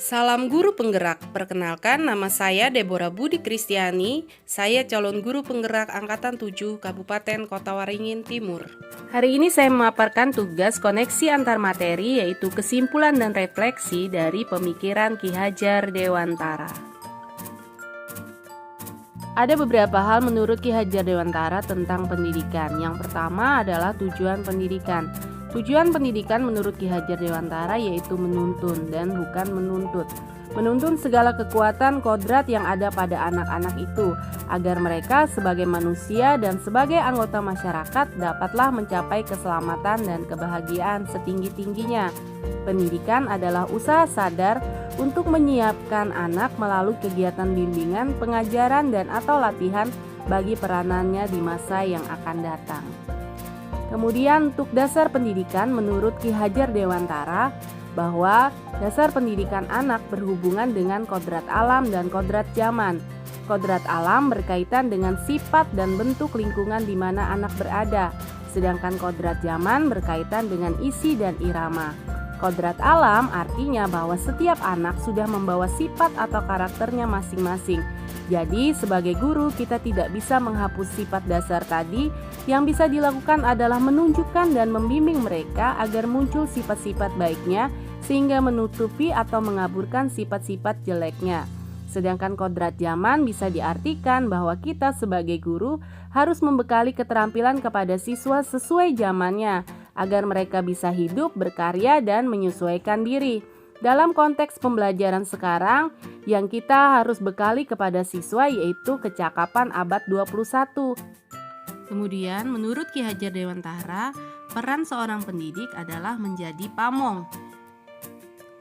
Salam guru penggerak, perkenalkan nama saya Deborah Budi Kristiani. Saya calon guru penggerak Angkatan 7 Kabupaten Kota Waringin Timur. Hari ini saya memaparkan tugas koneksi antar materi, yaitu kesimpulan dan refleksi dari pemikiran Ki Hajar Dewantara. Ada beberapa hal menurut Ki Hajar Dewantara tentang pendidikan. Yang pertama adalah tujuan pendidikan. Tujuan pendidikan menurut Ki Hajar Dewantara yaitu menuntun dan bukan menuntut. Menuntun segala kekuatan kodrat yang ada pada anak-anak itu agar mereka sebagai manusia dan sebagai anggota masyarakat dapatlah mencapai keselamatan dan kebahagiaan setinggi-tingginya. Pendidikan adalah usaha sadar untuk menyiapkan anak melalui kegiatan bimbingan, pengajaran dan atau latihan bagi peranannya di masa yang akan datang. Kemudian untuk dasar pendidikan menurut Ki Hajar Dewantara bahwa dasar pendidikan anak berhubungan dengan kodrat alam dan kodrat zaman. Kodrat alam berkaitan dengan sifat dan bentuk lingkungan di mana anak berada, sedangkan kodrat zaman berkaitan dengan isi dan irama. Kodrat alam artinya bahwa setiap anak sudah membawa sifat atau karakternya masing-masing. Jadi sebagai guru kita tidak bisa menghapus sifat dasar tadi. Yang bisa dilakukan adalah menunjukkan dan membimbing mereka agar muncul sifat-sifat baiknya sehingga menutupi atau mengaburkan sifat-sifat jeleknya. Sedangkan kodrat zaman bisa diartikan bahwa kita sebagai guru harus membekali keterampilan kepada siswa sesuai zamannya agar mereka bisa hidup, berkarya, dan menyesuaikan diri. Dalam konteks pembelajaran sekarang, yang kita harus bekali kepada siswa yaitu kecakapan abad 21. Kemudian, menurut Ki Hajar Dewantara, peran seorang pendidik adalah menjadi pamong.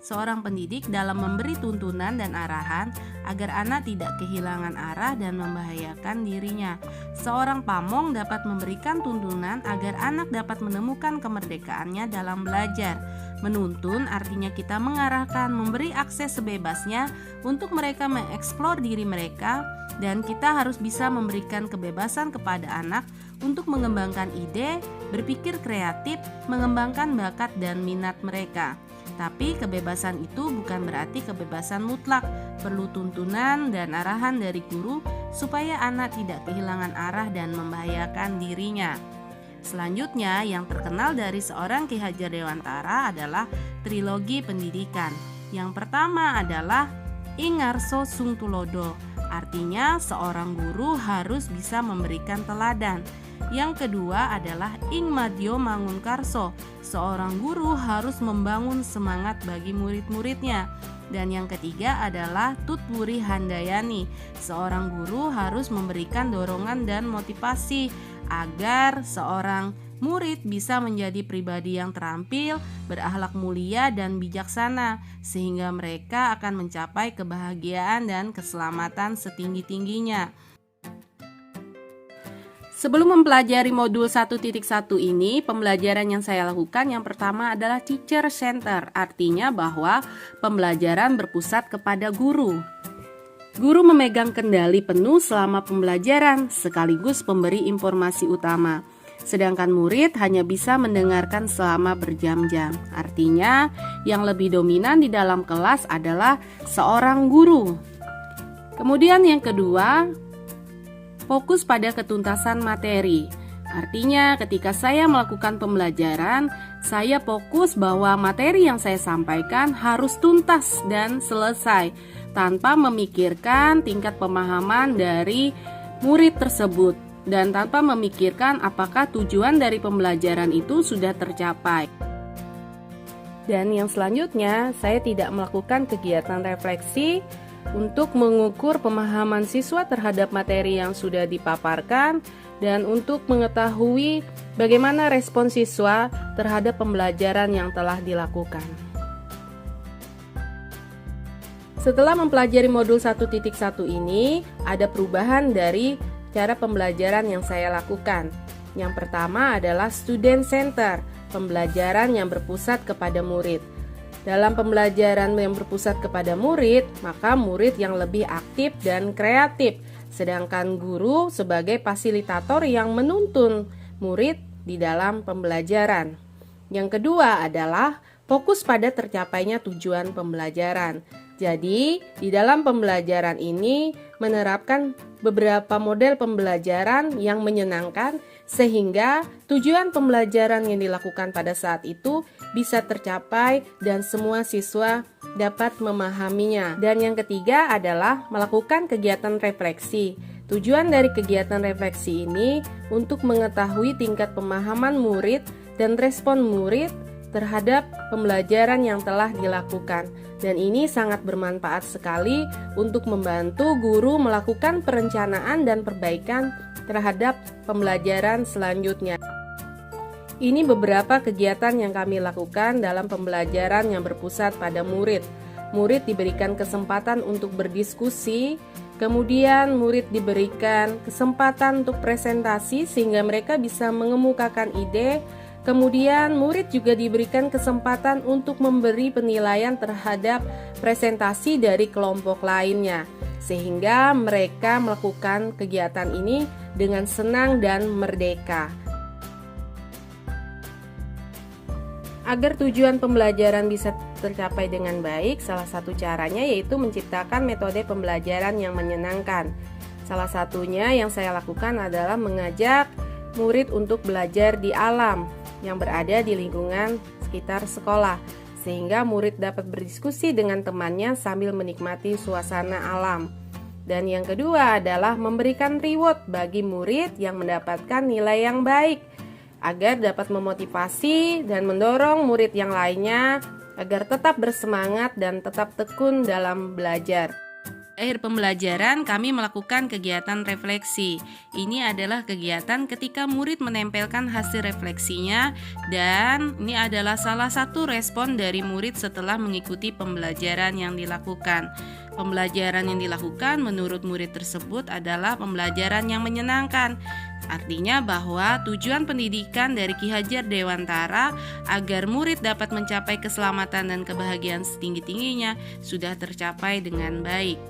Seorang pendidik dalam memberi tuntunan dan arahan agar anak tidak kehilangan arah dan membahayakan dirinya. Seorang pamong dapat memberikan tuntunan agar anak dapat menemukan kemerdekaannya dalam belajar. Menuntun artinya kita mengarahkan, memberi akses sebebasnya untuk mereka mengeksplor diri mereka, dan kita harus bisa memberikan kebebasan kepada anak untuk mengembangkan ide, berpikir kreatif, mengembangkan bakat dan minat mereka. Tapi kebebasan itu bukan berarti kebebasan mutlak. Perlu tuntunan dan arahan dari guru supaya anak tidak kehilangan arah dan membahayakan dirinya. Selanjutnya, yang terkenal dari seorang Ki Hajar Dewantara adalah trilogi pendidikan. Yang pertama adalah Ing Ngarso Sung Tulodo, artinya seorang guru harus bisa memberikan teladan. Yang kedua adalah Ing Madyo Mangunkarso, seorang guru harus membangun semangat bagi murid-muridnya. Dan yang ketiga adalah Tutpuri Handayani, seorang guru harus memberikan dorongan dan motivasi agar seorang murid bisa menjadi pribadi yang terampil, berakhlak mulia dan bijaksana, sehingga mereka akan mencapai kebahagiaan dan keselamatan setinggi-tingginya. Sebelum mempelajari modul 1.1 ini, pembelajaran yang saya lakukan yang pertama adalah teacher center, artinya bahwa pembelajaran berpusat kepada guru. Guru memegang kendali penuh selama pembelajaran, sekaligus pemberi informasi utama. Sedangkan murid hanya bisa mendengarkan selama berjam-jam. Artinya, yang lebih dominan di dalam kelas adalah seorang guru. Kemudian yang kedua, fokus pada ketuntasan materi. Artinya ketika saya melakukan pembelajaran, saya fokus bahwa materi yang saya sampaikan harus tuntas dan selesai tanpa memikirkan tingkat pemahaman dari murid tersebut dan tanpa memikirkan apakah tujuan dari pembelajaran itu sudah tercapai. Dan yang selanjutnya, saya tidak melakukan kegiatan refleksi untuk mengukur pemahaman siswa terhadap materi yang sudah dipaparkan dan untuk mengetahui bagaimana respon siswa terhadap pembelajaran yang telah dilakukan. Setelah mempelajari modul 1.1 ini, ada perubahan dari cara pembelajaran yang saya lakukan. Yang pertama adalah student center, pembelajaran yang berpusat kepada murid. Dalam pembelajaran yang berpusat kepada murid, maka murid yang lebih aktif dan kreatif, sedangkan guru sebagai fasilitator yang menuntun murid di dalam pembelajaran. Yang kedua adalah fokus pada tercapainya tujuan pembelajaran. Jadi, di dalam pembelajaran ini menerapkan beberapa model pembelajaran yang menyenangkan sehingga tujuan pembelajaran yang dilakukan pada saat itu bisa tercapai dan semua siswa dapat memahaminya. Dan yang ketiga adalah melakukan kegiatan refleksi. Tujuan dari kegiatan refleksi ini untuk mengetahui tingkat pemahaman murid dan respon murid terhadap pembelajaran yang telah dilakukan. Dan ini sangat bermanfaat sekali untuk membantu guru melakukan perencanaan dan perbaikan terhadap pembelajaran selanjutnya. Ini beberapa kegiatan yang kami lakukan dalam pembelajaran yang berpusat pada murid. Murid diberikan kesempatan untuk berdiskusi, kemudian murid diberikan kesempatan untuk presentasi sehingga mereka bisa mengemukakan ide. Kemudian murid juga diberikan kesempatan untuk memberi penilaian terhadap presentasi dari kelompok lainnya, sehingga mereka melakukan kegiatan ini dengan senang dan merdeka. Agar tujuan pembelajaran bisa tercapai dengan baik, salah satu caranya yaitu menciptakan metode pembelajaran yang menyenangkan. Salah satunya yang saya lakukan adalah mengajak murid untuk belajar di alam yang berada di lingkungan sekitar sekolah, sehingga murid dapat berdiskusi dengan temannya sambil menikmati suasana alam. Dan yang kedua adalah memberikan reward bagi murid yang mendapatkan nilai yang baik, agar dapat memotivasi dan mendorong murid yang lainnya agar tetap bersemangat dan tetap tekun dalam belajar. Akhir pembelajaran kami melakukan kegiatan refleksi. Ini adalah kegiatan ketika murid menempelkan hasil refleksinya, dan ini adalah salah satu respon dari murid setelah mengikuti pembelajaran yang dilakukan. Pembelajaran yang dilakukan menurut murid tersebut adalah pembelajaran yang menyenangkan. Artinya bahwa tujuan pendidikan dari Ki Hajar Dewantara agar murid dapat mencapai keselamatan dan kebahagiaan setinggi-tingginya sudah tercapai dengan baik.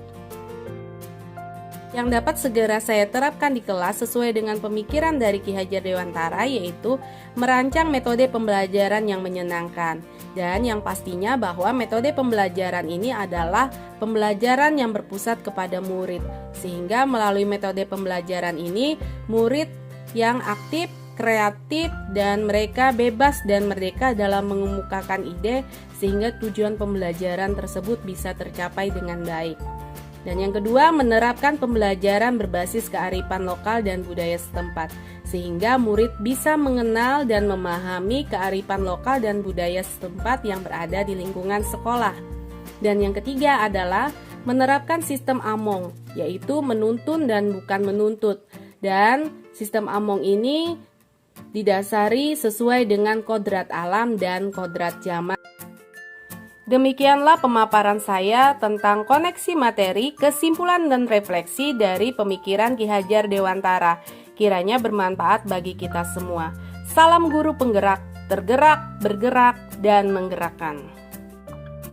Yang dapat segera saya terapkan di kelas sesuai dengan pemikiran dari Ki Hajar Dewantara yaitu merancang metode pembelajaran yang menyenangkan. Dan yang pastinya bahwa metode pembelajaran ini adalah pembelajaran yang berpusat kepada murid. Sehingga melalui metode pembelajaran ini murid yang aktif, kreatif, dan mereka bebas dan merdeka dalam mengemukakan ide sehingga tujuan pembelajaran tersebut bisa tercapai dengan baik. Dan yang kedua, menerapkan pembelajaran berbasis kearifan lokal dan budaya setempat, sehingga murid bisa mengenal dan memahami kearifan lokal dan budaya setempat yang berada di lingkungan sekolah. Dan yang ketiga adalah menerapkan sistem Among, yaitu menuntun dan bukan menuntut. Dan sistem Among ini didasari sesuai dengan kodrat alam dan kodrat zaman. Demikianlah pemaparan saya tentang koneksi materi, kesimpulan dan refleksi dari pemikiran Ki Hajar Dewantara. Kiranya bermanfaat bagi kita semua. Salam guru penggerak, tergerak, bergerak, dan menggerakkan.